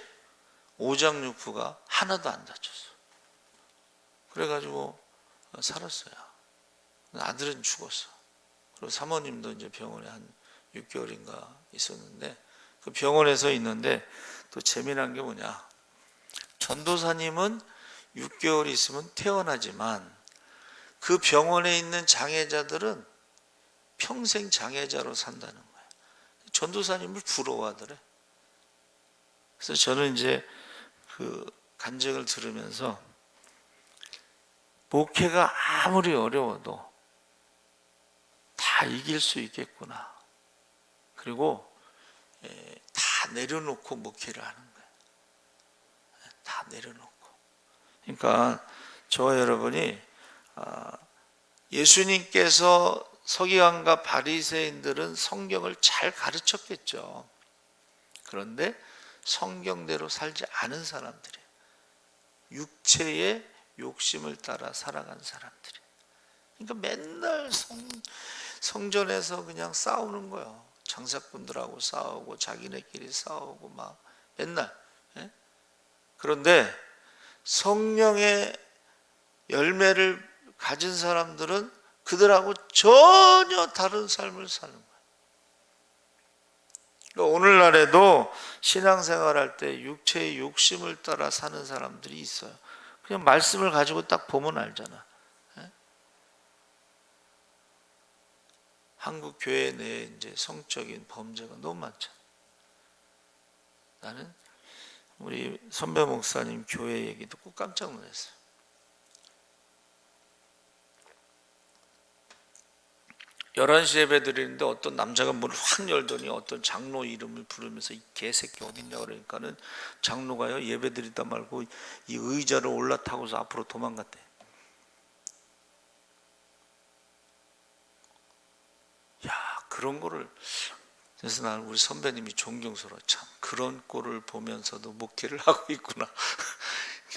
오장육부가 하나도 안 다쳤어. 그래가지고 살았어요. 아들은 죽었어. 그리고 사모님도 이제 병원에 한 6개월인가 있었는데, 그 병원에서 있는데 또 재미난 게 뭐냐, 전도사님은 6개월 있으면 퇴원하지만 그 병원에 있는 장애자들은 평생 장애자로 산다는 거예요. 전도사님을 부러워하더래. 그래서 저는 이제 그 간증을 들으면서 목회가 아무리 어려워도 다 이길 수 있겠구나. 그리고 다 내려놓고 목회를 하는 거예요. 다 내려놓고. 그러니까 저와 여러분이 예수님께서 서기관과 바리새인들은 성경을 잘 가르쳤겠죠. 그런데 성경대로 살지 않은 사람들이에요. 육체의 욕심을 따라 살아간 사람들이. 그러니까 맨날 성전에서 그냥 싸우는 거예요. 장사꾼들하고 싸우고 자기네끼리 싸우고 막 맨날. 그런데 성령의 열매를 가진 사람들은 그들하고 전혀 다른 삶을 사는 거예요. 그러니까 오늘날에도 신앙생활할 때 육체의 욕심을 따라 사는 사람들이 있어요. 그냥 말씀을 가지고 딱 보면 알잖아. 한국 교회 내에 이제 성적인 범죄가 너무 많잖아. 나는 우리 선배 목사님 교회 얘기 듣고 깜짝 놀랐어요. 11시 예배 드리는데 어떤 남자가 문을 확 열더니 어떤 장로 이름을 부르면서 이 개새끼 어딨냐 그러니까는 장로가요, 예배 드리다 말고 이 의자를 올라타고서 앞으로 도망갔대. 야, 그런 거를, 그래서 나는 우리 선배님이 존경스러워. 참 그런 꼴을 보면서도 목회를 하고 있구나.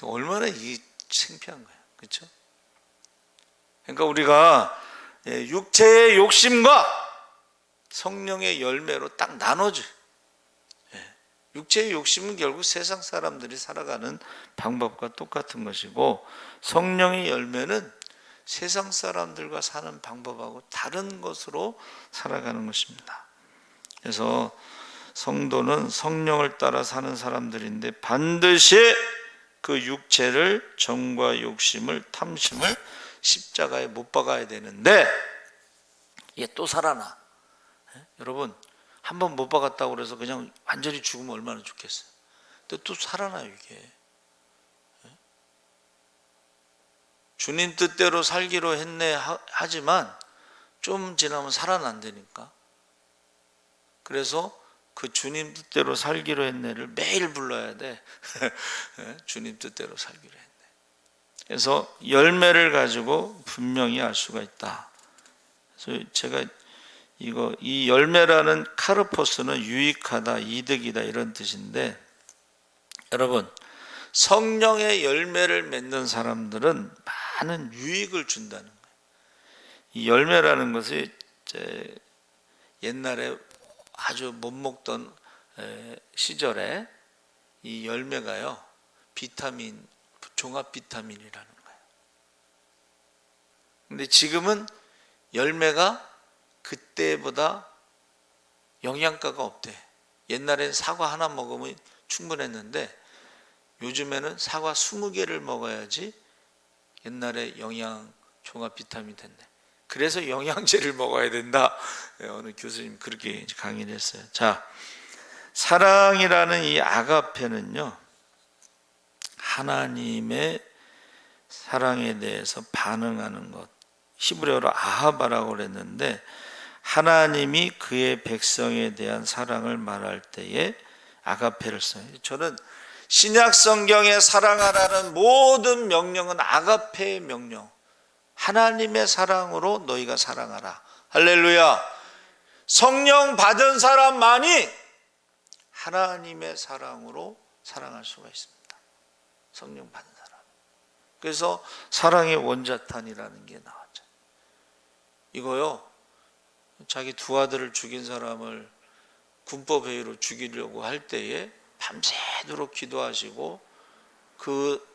얼마나 이 창피한 거야. 그렇죠? 그러니까 우리가 육체의 욕심과 성령의 열매로 딱 나눠져. 육체의 욕심은 결국 세상 사람들이 살아가는 방법과 똑같은 것이고, 성령의 열매는 세상 사람들과 사는 방법하고 다른 것으로 살아가는 것입니다. 그래서 성도는 성령을 따라 사는 사람들인데 반드시 그 육체를 정과 욕심을 탐심을 십자가에 못 박아야 되는데 얘 또 살아나. 여러분 한번 못 박았다고 그래서 그냥 완전히 죽으면 얼마나 좋겠어요. 근데 또 살아나요 이게. 주님 뜻대로 살기로 했네 하지만 좀 지나면 살아난다니까. 그래서 그 주님 뜻대로 살기로 했네를 매일 불러야 돼. 주님 뜻대로 살기로 했네. 그래서 열매를 가지고 분명히 알 수가 있다. 그래서 제가 이 열매라는 카르포스는 유익하다, 이득이다 이런 뜻인데, 여러분 성령의 열매를 맺는 사람들은 많은 유익을 준다는 거예요. 이 열매라는 것이 옛날에 아주 못 먹던 시절에 이 열매가요 비타민, 종합 비타민이라는 거예요. 근데 지금은 열매가 그때보다 영양가가 없대. 옛날엔 사과 하나 먹으면 충분했는데 요즘에는 사과 20개를 먹어야지 옛날에 영양 종합 비타민 된대. 그래서 영양제를 먹어야 된다. 어느 교수님 그렇게 강의를 했어요. 자, 사랑이라는 이 아가페는요, 하나님의 사랑에 대해서 반응하는 것, 히브리어로 아하바라고 그랬는데, 하나님이 그의 백성에 대한 사랑을 말할 때에 아가페를 써요. 저는 신약 성경에 사랑하라는 모든 명령은 아가페의 명령, 하나님의 사랑으로 너희가 사랑하라. 할렐루야. 성령 받은 사람만이 하나님의 사랑으로 사랑할 수가 있습니다. 성령 받은 사람. 그래서 사랑의 원자탄이라는 게 나왔죠. 이거요, 자기 두 아들을 죽인 사람을 군법회의로 죽이려고 할 때에 밤새도록 기도하시고 그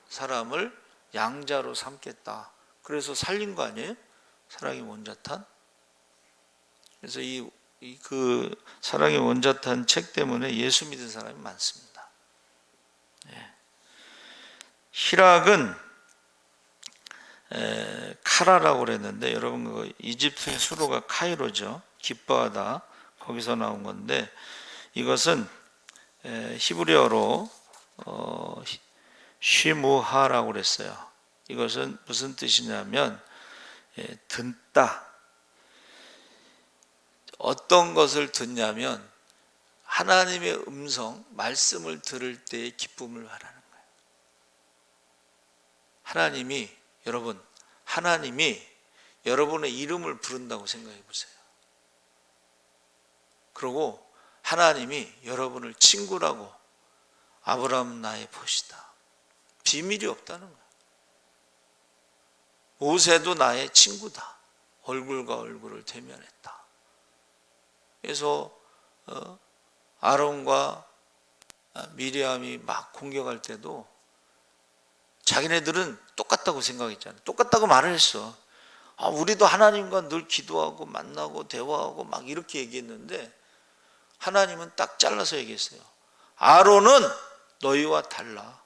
사람을 양자로 삼겠다. 그래서 살린 거 아니에요? 사랑의 원자탄. 그래서 그 사랑의 원자탄 책 때문에 예수 믿은 사람이 많습니다. 히락은 카라라고 그랬는데, 여러분 그 이집트의 수도가 카이로죠. 기뻐하다, 거기서 나온 건데, 이것은 히브리어로 쉬무하라고 그랬어요. 이것은 무슨 뜻이냐면 듣다. 어떤 것을 듣냐면 하나님의 음성, 말씀을 들을 때의 기쁨을 말하는 거예요. 하나님이 여러분의 이름을 부른다고 생각해 보세요. 그리고 하나님이 여러분을 친구라고, 아브라함 나의 벗이다. 비밀이 없다는 거예요. 모세도 나의 친구다. 얼굴과 얼굴을 대면했다. 그래서 아론과 미리암이 막 공격할 때도 자기네들은 똑같다고 생각했잖아요. 똑같다고 말을 했어. 우리도 하나님과 늘 기도하고 만나고 대화하고 막 이렇게 얘기했는데, 하나님은 딱 잘라서 얘기했어요. 아론은 너희와 달라.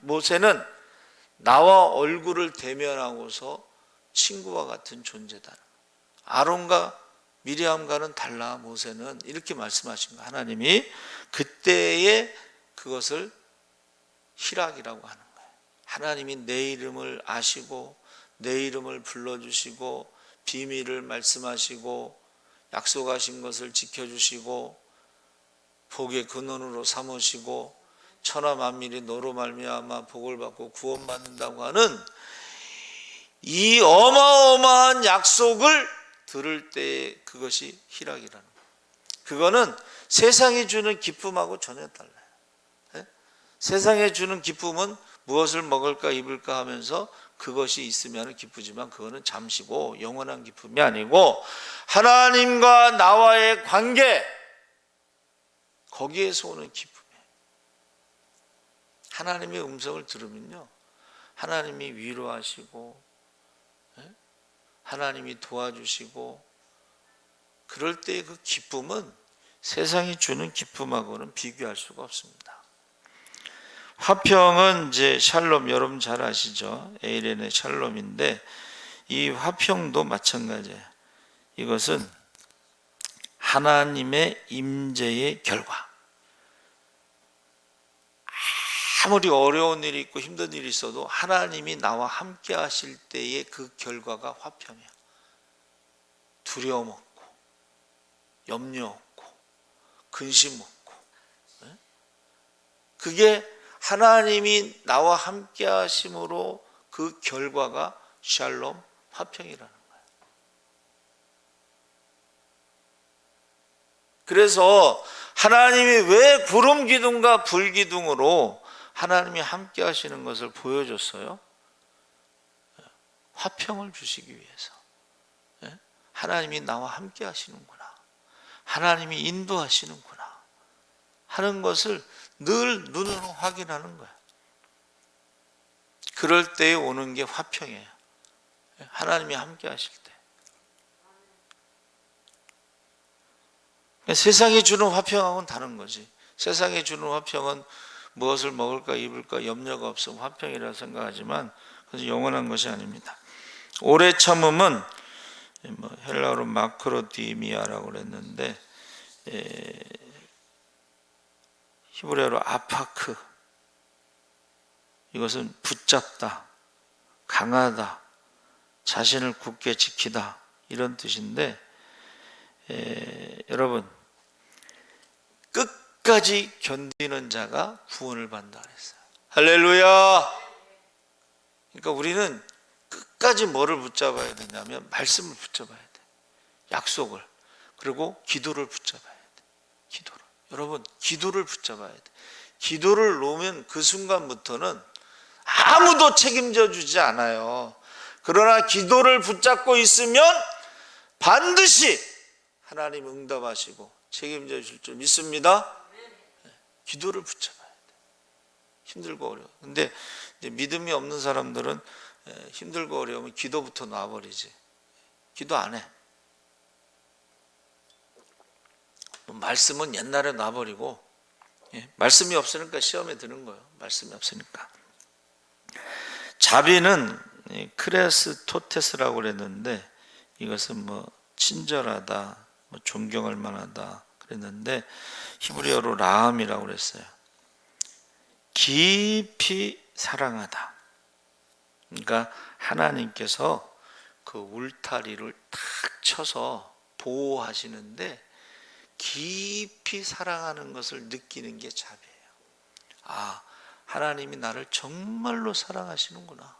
모세는 나와 얼굴을 대면하고서 친구와 같은 존재다. 아론과 미리암과는 달라, 모세는. 이렇게 말씀하신 거예요. 하나님이 그때의 그것을 히락이라고 하는 거예요. 하나님이 내 이름을 아시고 내 이름을 불러주시고 비밀을 말씀하시고 약속하신 것을 지켜주시고 복의 근원으로 삼으시고 천하 만민이 너로 말미암아 복을 받고 구원받는다고 하는 이 어마어마한 약속을 들을 때 그것이 희락이라는 거예요. 그거는 세상이 주는 기쁨하고 전혀 달라요. 세상에 주는 기쁨은 무엇을 먹을까 입을까 하면서 그것이 있으면 기쁘지만 그거는 잠시고 영원한 기쁨이 아니고, 하나님과 나와의 관계, 거기에서 오는 기쁨이에요. 하나님의 음성을 들으면요, 하나님이 위로하시고 하나님이 도와주시고, 그럴 때의 그 기쁨은 세상이 주는 기쁨하고는 비교할 수가 없습니다. 화평은 이제 샬롬, 여러분 잘 아시죠? 에이렌의 샬롬인데, 이 화평도 마찬가지예요. 이것은 하나님의 임재의 결과. 아무리 어려운 일이 있고 힘든 일이 있어도 하나님이 나와 함께 하실 때의 그 결과가 화평이야. 두려움 없고 염려 없고 근심 없고. 그게 하나님이 나와 함께 하심으로 그 결과가 샬롬, 화평이라는 거예요. 그래서 하나님이 왜 구름 기둥과 불 기둥으로 하나님이 함께 하시는 것을 보여줬어요? 화평을 주시기 위해서. 하나님이 나와 함께 하시는구나, 하나님이 인도하시는구나 하는 것을 늘 눈으로 확인하는 거예요. 그럴 때에 오는 게 화평이에요. 하나님이 함께 하실 때. 세상이 주는 화평하고는 다른 거지. 세상이 주는 화평은 무엇을 먹을까 입을까 염려가 없으면 화평이라고 생각하지만 그것은 영원한 것이 아닙니다. 오래 참음은 헬라어로 마크로디미아라고 그랬는데 히브리어로 아파크, 이것은 붙잡다, 강하다, 자신을 굳게 지키다 이런 뜻인데 여러분 끝까지 견디는 자가 구원을 받는다 그랬어요. 할렐루야. 그러니까 우리는 끝까지 뭐를 붙잡아야 되냐면 말씀을 붙잡아야 돼. 약속을. 그리고 기도를 붙잡아야 돼. 기도를. 여러분 기도를 붙잡아야 돼. 기도를 놓으면 그 순간부터는 아무도 책임져 주지 않아요. 그러나 기도를 붙잡고 있으면 반드시 하나님 응답하시고 책임져 주실 줄 믿습니다. 기도를 붙잡아야 돼. 힘들고 어려워. 근데 이제 믿음이 없는 사람들은 힘들고 어려우면 기도부터 놔버리지. 기도 안 해. 말씀은 옛날에 놔버리고, 말씀이 없으니까 시험에 드는 거예요. 말씀이 없으니까. 자비는 크레스토테스라고 그랬는데 이것은 친절하다, 존경할 만하다 그랬는데 히브리어로 라함이라고 그랬어요. 깊이 사랑하다. 그러니까 하나님께서 그 울타리를 탁 쳐서 보호하시는데 깊이 사랑하는 것을 느끼는 게 자비예요. 아, 하나님이 나를 정말로 사랑하시는구나.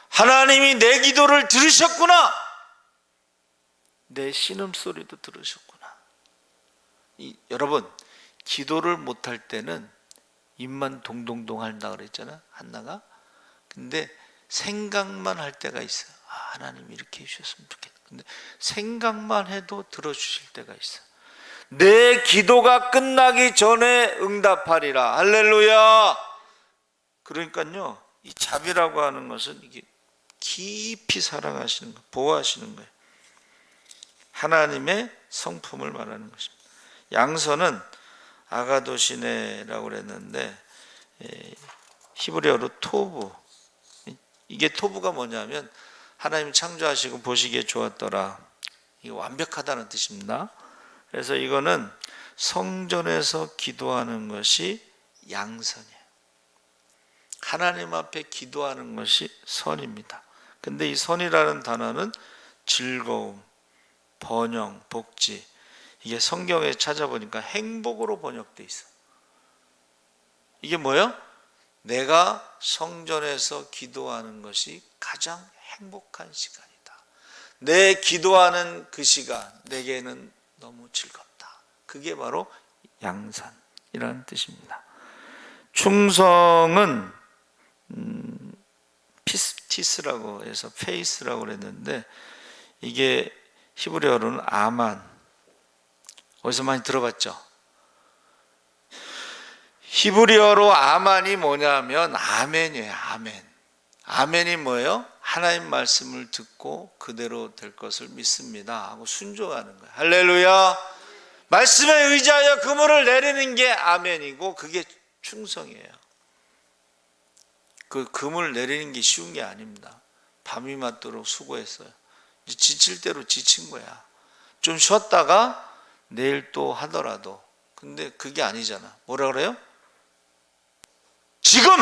하나님이 내 기도를 들으셨구나. 내 신음소리도 들으셨구나. 여러분 기도를 못할 때는 입만 동동동 한다 그랬잖아, 한나가. 근데 생각만 할 때가 있어요. 하나님 이렇게 해주셨으면 좋겠다. 근데 생각만 해도 들어주실 때가 있어요. 내 기도가 끝나기 전에 응답하리라. 할렐루야. 그러니까요, 이 자비라고 하는 것은 이게 깊이 사랑하시는 거, 보호하시는 거예요. 하나님의 성품을 말하는 것입니다. 양서는 아가도시네라고 그랬는데 히브리어로 토부. 이게 토부가 뭐냐면 하나님 창조하시고 보시기에 좋았더라. 이게 완벽하다는 뜻입니다. 그래서 이거는 성전에서 기도하는 것이 양선이에요. 하나님 앞에 기도하는 것이 선입니다. 근데 이 선이라는 단어는 즐거움, 번영, 복지, 이게 성경에 찾아보니까 행복으로 번역돼 있어. 이게 뭐예요? 내가 성전에서 기도하는 것이 가장 행복한 시간이다. 내 기도하는 그 시간 내게는 너무 즐겁다. 그게 바로 양산이라는 뜻입니다. 충성은 피스티스라고 해서 페이스라고 그랬는데 이게 히브리어로는 아만. 어디서 많이 들어봤죠? 히브리어로 아만이 뭐냐면 아멘이에요. 아멘. 아멘이 뭐예요? 하나님 말씀을 듣고 그대로 될 것을 믿습니다 하고 순종하는 거예요. 할렐루야. 말씀에 의지하여 그물을 내리는 게 아멘이고 그게 충성이에요. 그 그물 내리는 게 쉬운 게 아닙니다. 밤이 맞도록 수고했어요. 지칠 대로 지친 거야. 좀 쉬었다가 내일 또 하더라도. 근데 그게 아니잖아. 뭐라 그래요? 지금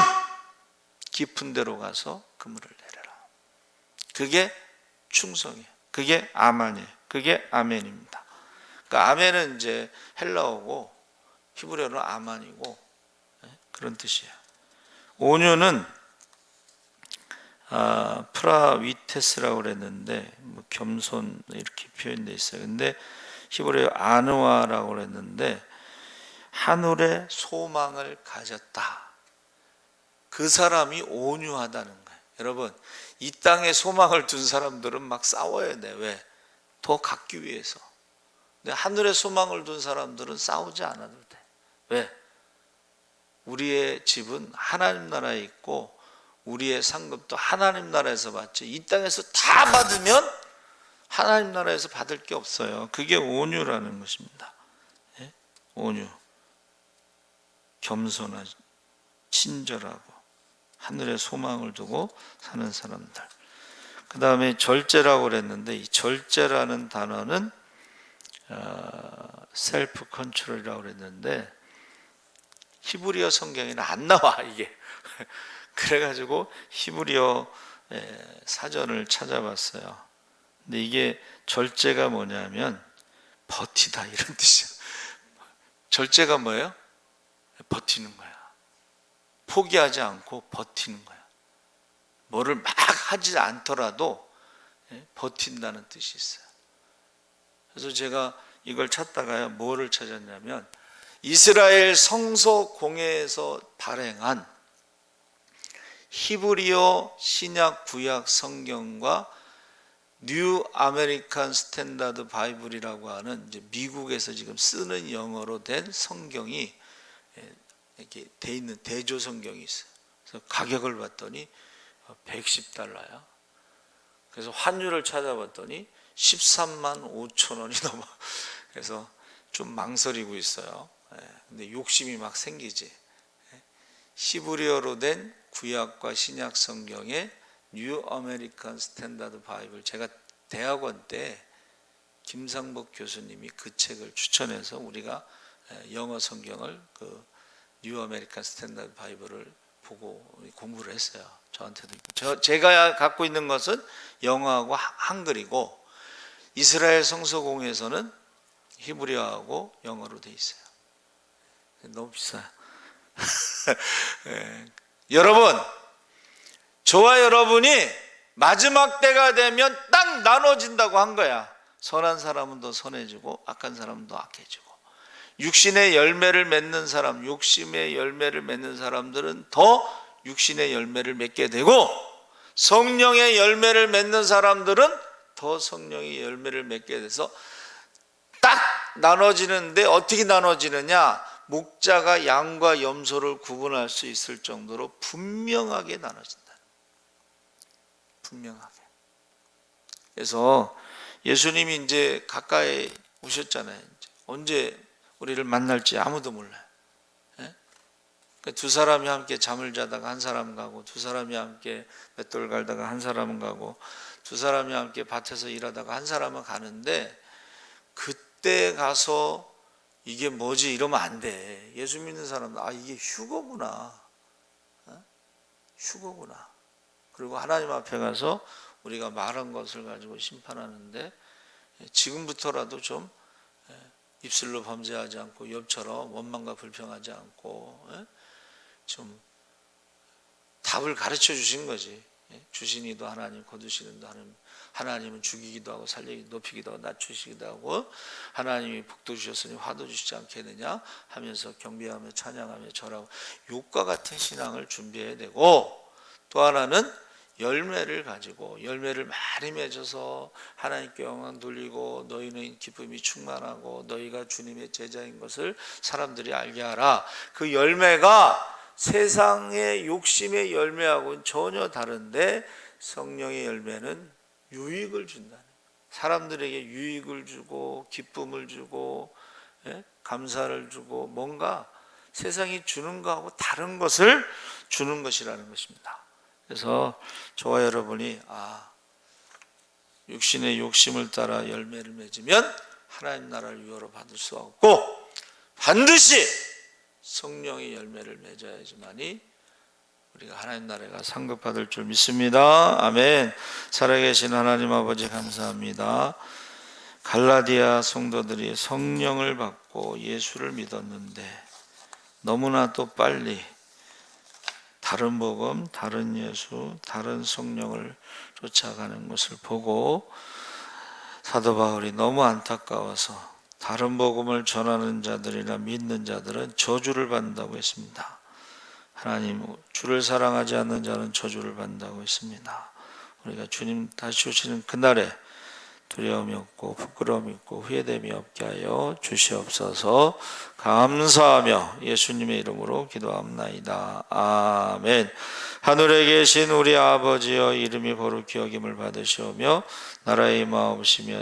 깊은 데로 가서 그물을 내려라. 그게 충성이에요. 그게 아만이에요. 그게 아멘입니다. 그러니까 아멘은 이제 헬라어고 히브리어는 아만이고 그런 뜻이에요. 온유는 프라위테스라고 그랬는데 뭐 겸손 이렇게 표현되어 있어요. 근데 히브리어 아누아라고 그랬는데 하늘의 소망을 가졌다. 그 사람이 온유하다는 거예요. 여러분, 이 땅에 소망을 둔 사람들은 막 싸워야 돼. 왜? 더 갖기 위해서. 근데 하늘에 소망을 둔 사람들은 싸우지 않아도 돼. 왜? 우리의 집은 하나님 나라에 있고 우리의 상급도 하나님 나라에서 받지. 이 땅에서 다 받으면 하나님 나라에서 받을 게 없어요. 그게 온유라는 것입니다. 예? 온유, 겸손하고 친절하고 하늘에 소망을 두고 사는 사람들. 그 다음에 절제라고 그랬는데 이 절제라는 단어는 셀프 컨트롤이라고 그랬는데 히브리어 성경에는 안 나와 이게. 그래가지고 히브리어 사전을 찾아봤어요. 근데 이게 절제가 뭐냐면 버티다 이런 뜻이야. 절제가 뭐예요? 버티는 거야. 포기하지 않고 버티는 거야. 뭐를 막 하지 않더라도 버틴다는 뜻이 있어요. 그래서 제가 이걸 찾다가요, 뭐를 찾았냐면 이스라엘 성소 공회에서 발행한 히브리어 신약 구약 성경과 뉴 아메리칸 스탠다드 바이블이라고 하는 이제 미국에서 지금 쓰는 영어로 된 성경이 이렇게 돼 있는 대조 성경이 있어요. 그래서 가격을 봤더니 110달러야. 그래서 환율을 찾아봤더니 13만 5천 원이 넘어. 그래서 좀 망설이고 있어요. 근데 욕심이 막 생기지. 히브리어로 된 구약과 신약 성경의 뉴 아메리칸 스탠다드 바이블, 제가 대학원 때 김상복 교수님이 그 책을 추천해서 우리가 영어 성경을 그 뉴 아메리칸 스탠다드 바이블을 보고 공부를 했어요. 저한테도. 제가 갖고 있는 것은 영어하고 한글이고 이스라엘 성서공에서는 히브리어하고 영어로 돼 있어요. 너무 비싸요. 여러분, 저와 여러분이 마지막 때가 되면 딱 나눠진다고 한 거야. 선한 사람은 더 선해지고 악한 사람은 더 악해지고. 육신의 열매를 맺는 사람, 욕심의 열매를 맺는 사람들은 더 육신의 열매를 맺게 되고, 성령의 열매를 맺는 사람들은 더 성령의 열매를 맺게 돼서 딱 나눠지는데, 어떻게 나눠지느냐? 목자가 양과 염소를 구분할 수 있을 정도로 분명하게 나눠진다. 분명하게. 그래서 예수님이 이제 가까이 오셨잖아요. 이제 언제 우리를 만날지 아무도 몰라요. 두 사람이 함께 잠을 자다가 한 사람 가고, 두 사람이 함께 맷돌 갈다가 한 사람은 가고, 두 사람이 함께 밭에서 일하다가 한 사람은 가는데, 그때 가서 이게 뭐지 이러면 안 돼. 예수 믿는 사람은 이게 휴거구나. 휴거구나. 그리고 하나님 앞에 가서 우리가 말한 것을 가지고 심판하는데, 지금부터라도 좀 입술로 범죄하지 않고 욥처럼 원망과 불평하지 않고 좀 답을 가르쳐 주신 거지. 주신 이도 하나님, 거두시는 이도 하나님은 죽이기도 하고 살리기도, 높이기도 하고 낮추시기도 하고, 하나님이 복도 주셨으니 화도 주시지 않겠느냐 하면서 경배하며 찬양하며 절하고, 욥과 같은 신앙을 준비해야 되고, 또 하나는 열매를 가지고 열매를 많이 맺어서 하나님께 영광 돌리고 너희는 기쁨이 충만하고 너희가 주님의 제자인 것을 사람들이 알게 하라. 그 열매가 세상의 욕심의 열매하고는 전혀 다른데, 성령의 열매는 유익을 준다는, 사람들에게 유익을 주고 기쁨을 주고 감사를 주고, 뭔가 세상이 주는 거하고 다른 것을 주는 것이라는 것입니다. 그래서 저와 여러분이 육신의 욕심을 따라 열매를 맺으면 하나님 나라를 유업으로 받을 수 없고, 반드시 성령의 열매를 맺어야지만이 우리가 하나님 나라가 상급받을 줄 믿습니다. 아멘. 살아계신 하나님 아버지 감사합니다. 갈라디아 성도들이 성령을 받고 예수를 믿었는데 너무나도 빨리 다른 복음, 다른 예수, 다른 성령을 쫓아가는 것을 보고 사도 바울이 너무 안타까워서 다른 복음을 전하는 자들이나 믿는 자들은 저주를 받는다고 했습니다. 하나님 주를 사랑하지 않는 자는 저주를 받는다고 했습니다. 우리가 주님 다시 오시는 그날에 두려움이 없고 부끄러움이 없고 후회됨이 없게 하여 주시옵소서. 감사하며 예수님의 이름으로 기도합나이다. 아멘. 하늘에 계신 우리 아버지여, 이름이 거룩히 여김을 받으시오며 나라의 임하옵시며